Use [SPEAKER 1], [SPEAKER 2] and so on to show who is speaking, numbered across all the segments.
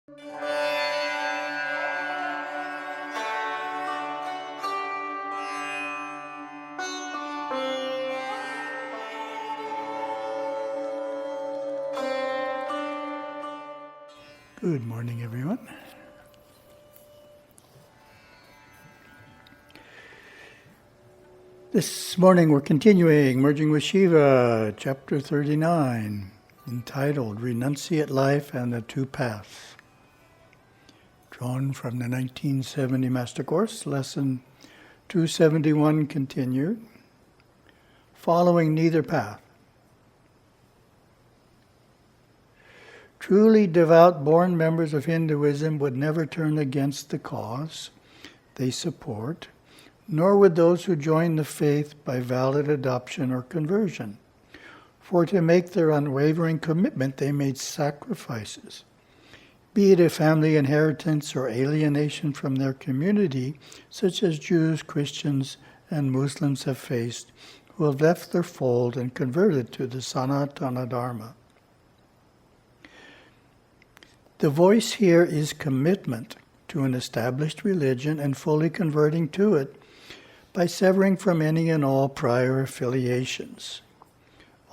[SPEAKER 1] Good morning, everyone. This morning we're continuing Merging with Śiva, chapter 39, entitled Renunciate Life and the Two Paths. Drawn from the 1970 Master Course, lesson 271 continued, following neither path. Truly devout born members of Hinduism would never turn against the cause they support, nor would those who join the faith by valid adoption or conversion. For to make their unwavering commitment they made sacrifices, be it a family inheritance or alienation from their community, such as Jews, Christians, and Muslims have faced, who have left their fold and converted to the Sanatana Dharma. The voice here is commitment to an established religion and fully converting to it by severing from any and all prior affiliations.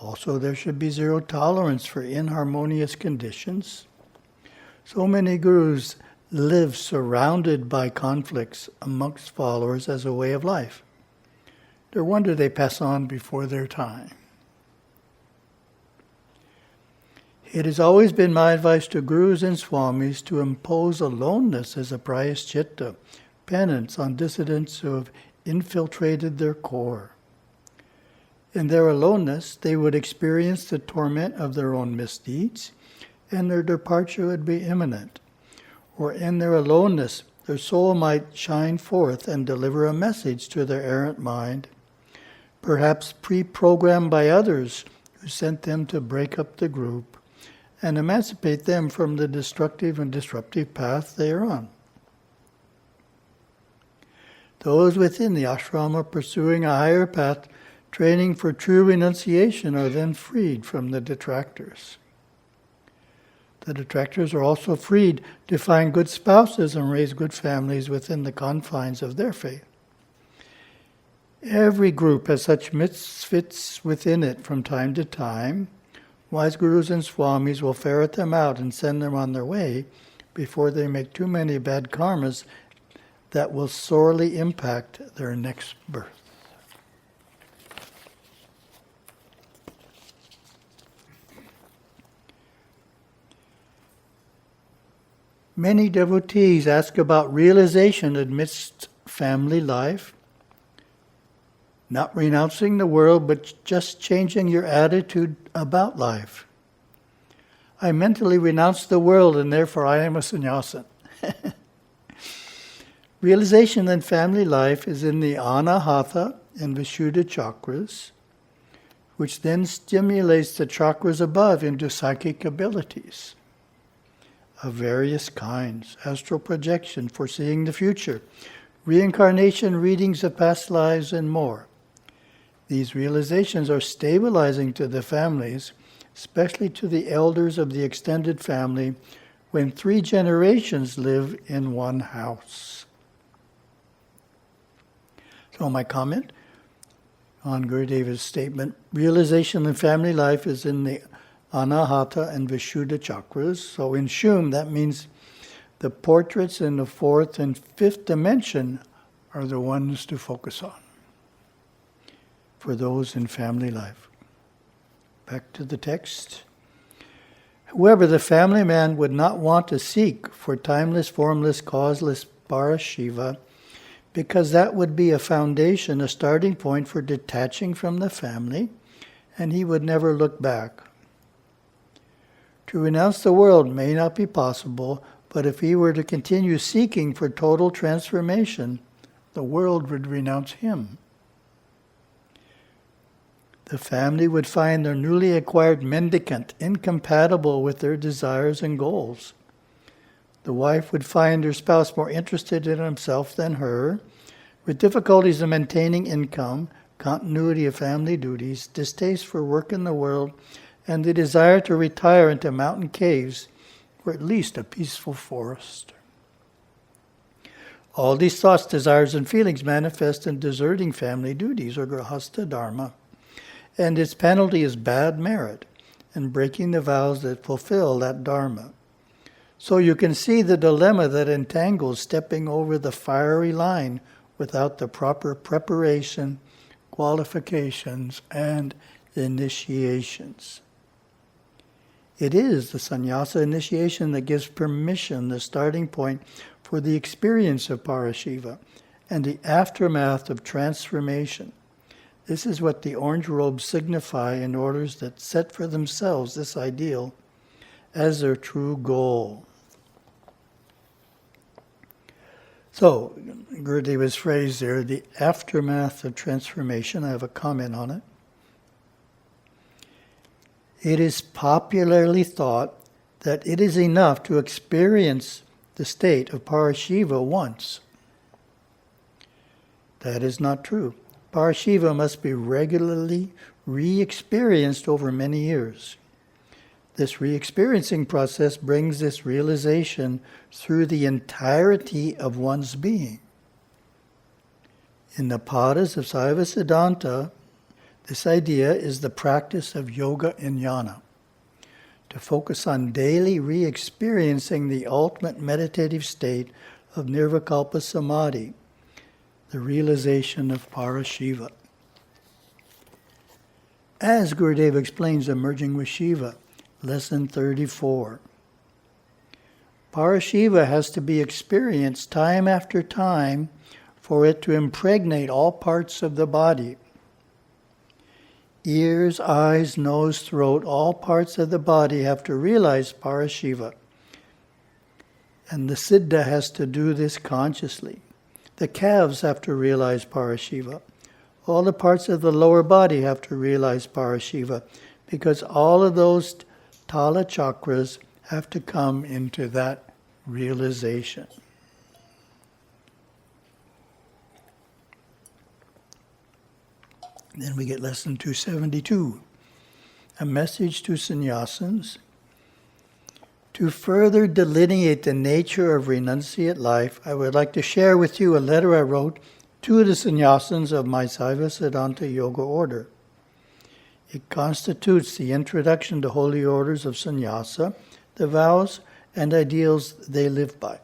[SPEAKER 1] Also, there should be zero tolerance for inharmonious conditions. So many gurus live surrounded by conflicts amongst followers as a way of life. No wonder they pass on before their time. It has always been my advice to gurus and swamis to impose aloneness as a prayaschitta, penance on dissidents who have infiltrated their core. In their aloneness, they would experience the torment of their own misdeeds, and their departure would be imminent. Or in their aloneness, their soul might shine forth and deliver a message to their errant mind, perhaps pre-programmed by others who sent them to break up the group and emancipate them from the destructive and disruptive path they are on. Those within the ashram are pursuing a higher path, training for true renunciation, are then freed from the detractors. The detractors are also freed to find good spouses and raise good families within the confines of their faith. Every group has such misfits within it from time to time. Wise gurus and swamis will ferret them out and send them on their way before they make too many bad karmas that will sorely impact their next birth. Many devotees ask about realization amidst family life, not renouncing the world, but just changing your attitude about life. I mentally renounce the world and therefore I am a sannyasin. Realization in family life is in the anahata and vishuddha chakras, which then stimulates the chakras above into psychic abilities of various kinds: astral projection, foreseeing the future, reincarnation, readings of past lives, and more. These realizations are stabilizing to the families, especially to the elders of the extended family, when 3 generations live in one house. So my comment on Gurudeva's statement, realization in family life is in the anahata and vishuddha chakras. So in Shum, that means the portraits in the 4th and 5th dimension are the ones to focus on for those in family life. Back to the text. However, the family man would not want to seek for timeless, formless, causeless parashiva, because that would be a foundation, a starting point for detaching from the family, and he would never look back. To renounce the world may not be possible, but if he were to continue seeking for total transformation, the world would renounce him. The family would find their newly acquired mendicant incompatible with their desires and goals. The wife would find her spouse more interested in himself than her, with difficulties in maintaining income, continuity of family duties, distaste for work in the world, and the desire to retire into mountain caves or at least a peaceful forest. All these thoughts, desires, and feelings manifest in deserting family duties or grahastha dharma, and its penalty is bad merit and breaking the vows that fulfill that dharma. So you can see the dilemma that entangles stepping over the fiery line without the proper preparation, qualifications, and initiations. It is the sannyasa initiation that gives permission, the starting point for the experience of parashiva and the aftermath of transformation. This is what the orange robes signify in orders that set for themselves this ideal as their true goal. So, Gurudeva's phrase there, the aftermath of transformation, I have a comment on it. It is popularly thought that it is enough to experience the state of parashiva once. That is not true. Parashiva must be regularly re-experienced over many years. This re-experiencing process brings this realization through the entirety of one's being. In the padas of Saiva Siddhanta, this idea is the practice of yoga and jnana, to focus on daily re-experiencing the ultimate meditative state of nirvikalpa samadhi, the realization of parashiva. As Gurudeva explains in Merging with Śiva, Lesson 34, parashiva has to be experienced time after time for it to impregnate all parts of the body. Ears, eyes, nose, throat, all parts of the body have to realize parashiva. And the siddha has to do this consciously. The calves have to realize parashiva. All the parts of the lower body have to realize parashiva, because all of those tala chakras have to come into that realization. Then we get lesson 272, a message to sannyasins. To further delineate the nature of renunciate life, I would like to share with you a letter I wrote to the sannyasins of my Saiva Siddhanta Yoga order. It constitutes the introduction to holy orders of sannyasa, the vows and ideals they live by.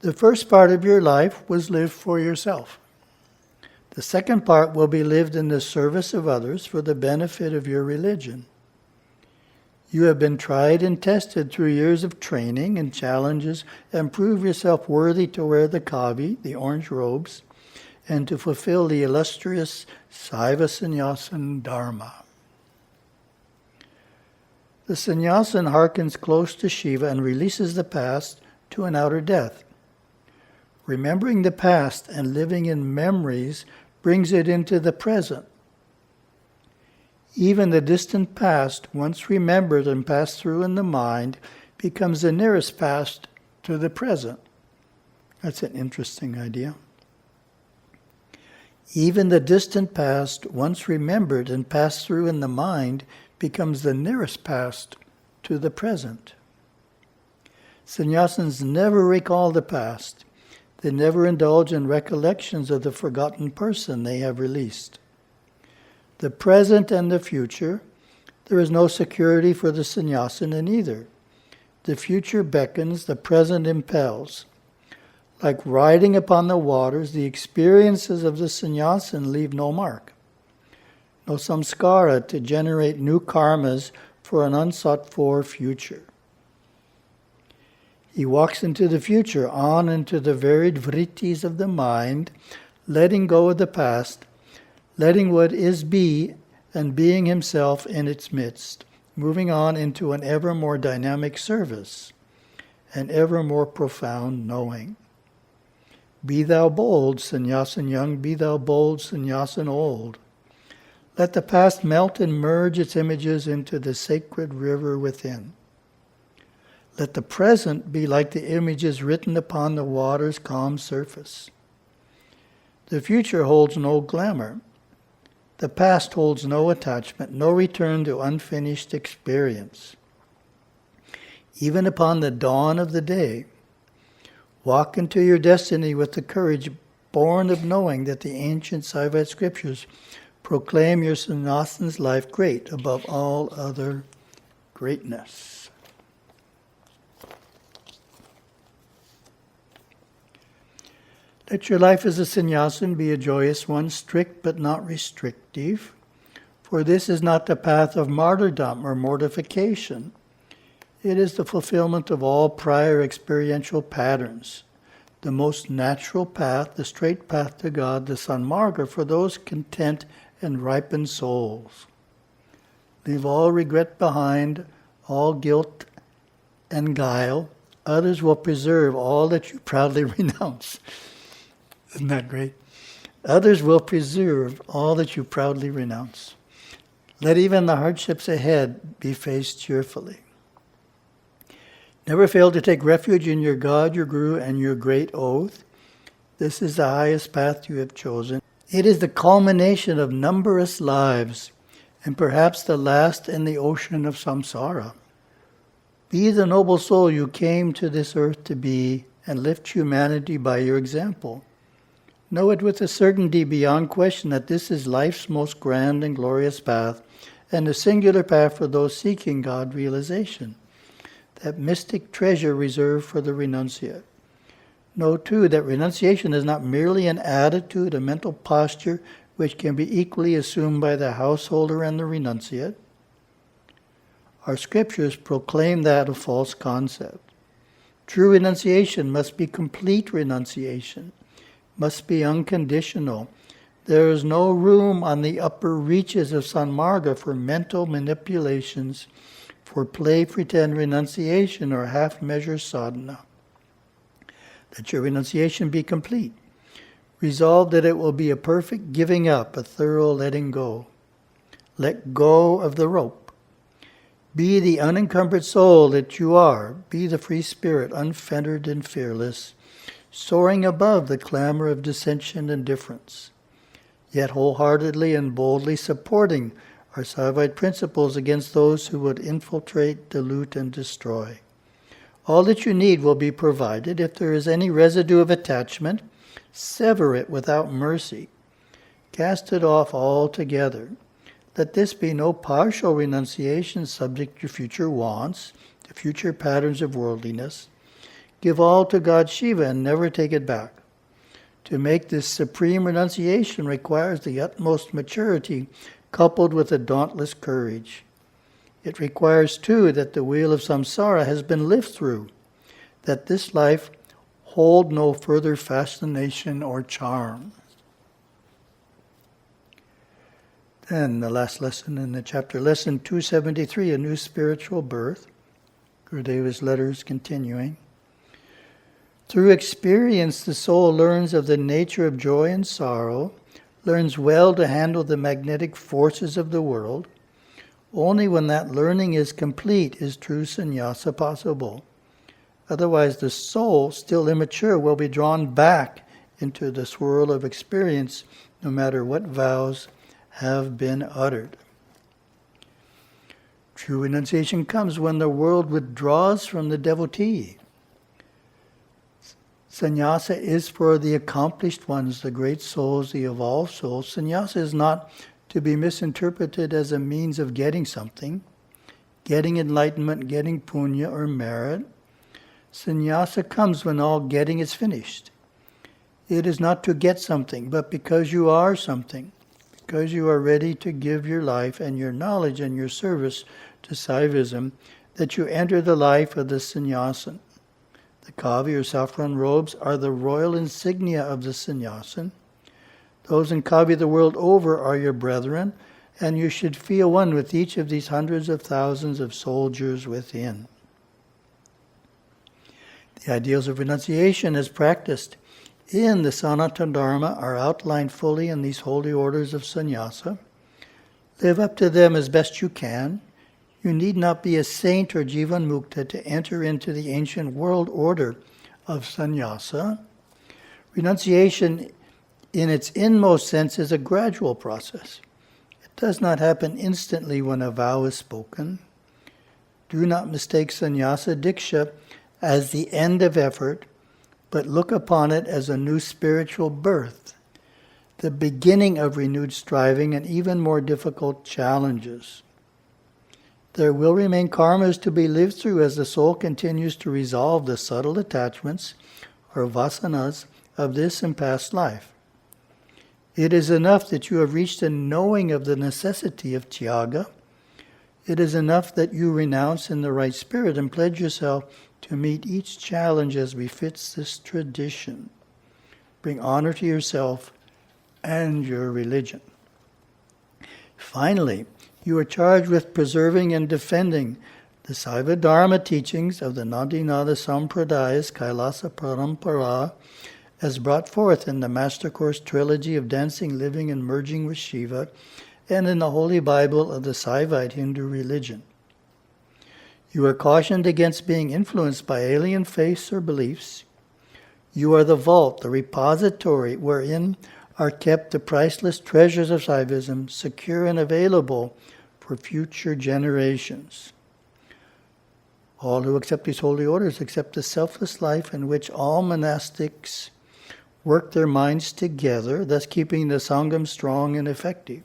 [SPEAKER 1] The first part of your life was lived for yourself. The second part will be lived in the service of others for the benefit of your religion. You have been tried and tested through years of training and challenges and prove yourself worthy to wear the kavi, the orange robes, and to fulfill the illustrious Saiva Sannyasin Dharma. The sannyasin hearkens close to Shiva and releases the past to an outer death. Remembering the past and living in memories brings it into the present. Even the distant past, once remembered and passed through in the mind, becomes the nearest past to the present. That's an interesting idea. Even the distant past, once remembered and passed through in the mind, becomes the nearest past to the present. Sannyasins never recall the past. They never indulge in recollections of the forgotten person they have released. The present and the future, there is no security for the sannyasin in either. The future beckons, the present impels. Like riding upon the waters, the experiences of the sannyasin leave no mark, no samskara to generate new karmas for an unsought-for future. He walks into the future, on into the varied vrittis of the mind, letting go of the past, letting what is be, and being himself in its midst, moving on into an ever more dynamic service, an ever more profound knowing. Be thou bold, sannyasin young, be thou bold, sannyasin old. Let the past melt and merge its images into the sacred river within. Let the present be like the images written upon the water's calm surface. The future holds no glamour. The past holds no attachment, no return to unfinished experience. even upon the dawn of the day. Walk into your destiny with the courage born of knowing that the ancient Saivite scriptures proclaim your sannyasin's life great above all other greatness. Let your life as a sannyasin be a joyous one, strict but not restrictive, for this is not the path of martyrdom or mortification. It is the fulfillment of all prior experiential patterns, the most natural path, the straight path to God, the Sanmarga for those content and ripened souls. Leave all regret behind, all guilt and guile. Others will preserve all that you proudly renounce. Isn't that great? Others will preserve all that you proudly renounce. Let even the hardships ahead be faced cheerfully. Never fail to take refuge in your God, your Guru, and your great oath. This is the highest path you have chosen. It is the culmination of numberless lives, and perhaps the last in the ocean of samsara. Be the noble soul you came to this earth to be, and lift humanity by your example. Know it with a certainty beyond question that this is life's most grand and glorious path, and a singular path for those seeking God realization. That mystic treasure reserved for the renunciate. Know too that renunciation is not merely an attitude, a mental posture, which can be equally assumed by the householder and the renunciate. Our scriptures proclaim that a false concept. True renunciation must be complete renunciation, must be unconditional. There is no room on the upper reaches of Sanmarga for mental manipulations, for play, pretend renunciation, or half-measure sadhana. Let your renunciation be complete. Resolve that it will be a perfect giving up, a thorough letting go. Let go of the rope. Be the unencumbered soul that you are. Be the free spirit, unfettered and fearless, soaring above the clamor of dissension and difference, yet wholeheartedly and boldly supporting our Saivite principles against those who would infiltrate, dilute, and destroy. All that you need will be provided. If there is any residue of attachment, sever it without mercy. Cast it off altogether. Let this be no partial renunciation subject to future wants, to future patterns of worldliness. Give all to God Shiva and never take it back. To make this supreme renunciation requires the utmost maturity coupled with a dauntless courage. It requires, too, that the wheel of samsara has been lived through, that this life hold no further fascination or charm. Then the last lesson in the chapter, lesson 273, A New Spiritual Birth. Gurudeva's letters continuing. Through experience, the soul learns of the nature of joy and sorrow, learns well to handle the magnetic forces of the world. Only when that learning is complete is true sannyasa possible. Otherwise, the soul, still immature, will be drawn back into the swirl of experience, no matter what vows have been uttered. True renunciation comes when the world withdraws from the devotee. Sannyasa is for the accomplished ones, the great souls, the evolved souls. Sannyasa is not to be misinterpreted as a means of getting something, getting enlightenment, getting punya or merit. Sannyasa comes when all getting is finished. It is not to get something, but because you are something, because you are ready to give your life and your knowledge and your service to Saivism, that you enter the life of the sannyasin. The kavi or saffron robes are the royal insignia of the sannyasin. Those in kavi the world over are your brethren, and you should feel one with each of these hundreds of thousands of soldiers within. The ideals of renunciation as practiced in the Sanatana Dharma are outlined fully in these holy orders of sannyasa. Live up to them as best you can. You need not be a saint or jivan mukta to enter into the ancient world order of sannyasa. Renunciation in its inmost sense is a gradual process. It does not happen instantly when a vow is spoken. Do not mistake sannyasa diksha as the end of effort, but look upon it as a new spiritual birth, the beginning of renewed striving and even more difficult challenges. There will remain karmas to be lived through as the soul continues to resolve the subtle attachments or vasanas of this and past life. It is enough that you have reached a knowing of the necessity of tyaga. It is enough that you renounce in the right spirit and pledge yourself to meet each challenge as befits this tradition. Bring honor to yourself and your religion. Finally, you are charged with preserving and defending the Saiva Dharma teachings of the Nadinada Sampradayas Kailasa Parampara as brought forth in the Master Course Trilogy of Dancing, Living, and Merging with Śiva and in the Holy Bible of the Saivite Hindu religion. You are cautioned against being influenced by alien faiths or beliefs. You are the vault, the repository wherein are kept the priceless treasures of Saivism, secure and available for future generations. All who accept these holy orders accept a selfless life in which all monastics work their minds together, thus keeping the Sangam strong and effective.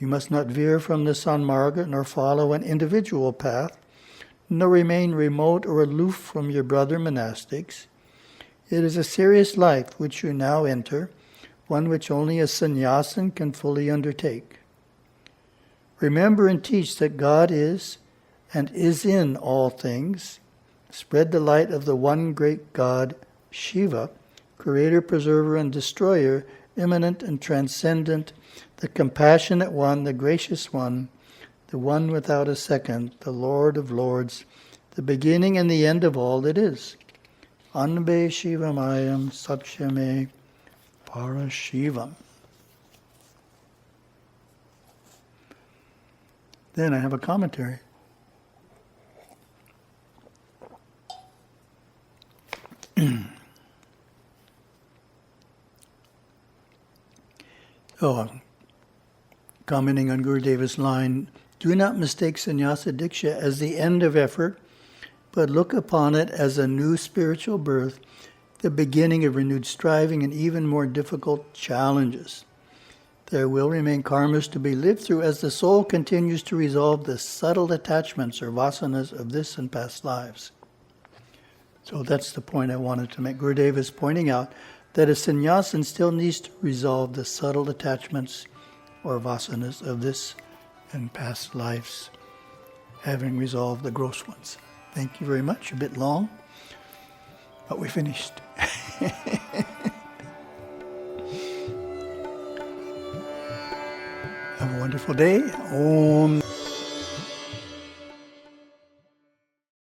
[SPEAKER 1] You must not veer from the Sanmarga nor follow an individual path, nor remain remote or aloof from your brother monastics. It is a serious life which you now enter, one which only a sannyasin can fully undertake. Remember and teach that God is and is in all things. Spread the light of the one great God, Shiva, creator, preserver, and destroyer, immanent and transcendent, the compassionate one, the gracious one, the one without a second, the Lord of lords, the beginning and the end of all that is. Anbe Shivamayam Sakshame Parashivam. Then I have a commentary. Commenting on Gurudeva's line, do not mistake sannyasa diksha as the end of effort, but look upon it as a new spiritual birth, the beginning of renewed striving and even more difficult challenges. There will remain karmas to be lived through as the soul continues to resolve the subtle attachments or vasanas of this and past lives. So that's the point I wanted to make. Gurudeva is pointing out that a sannyasin still needs to resolve the subtle attachments or vasanas of this and past lives, having resolved the gross ones. Thank you very much. A bit long, but we finished. Have a wonderful day. Om.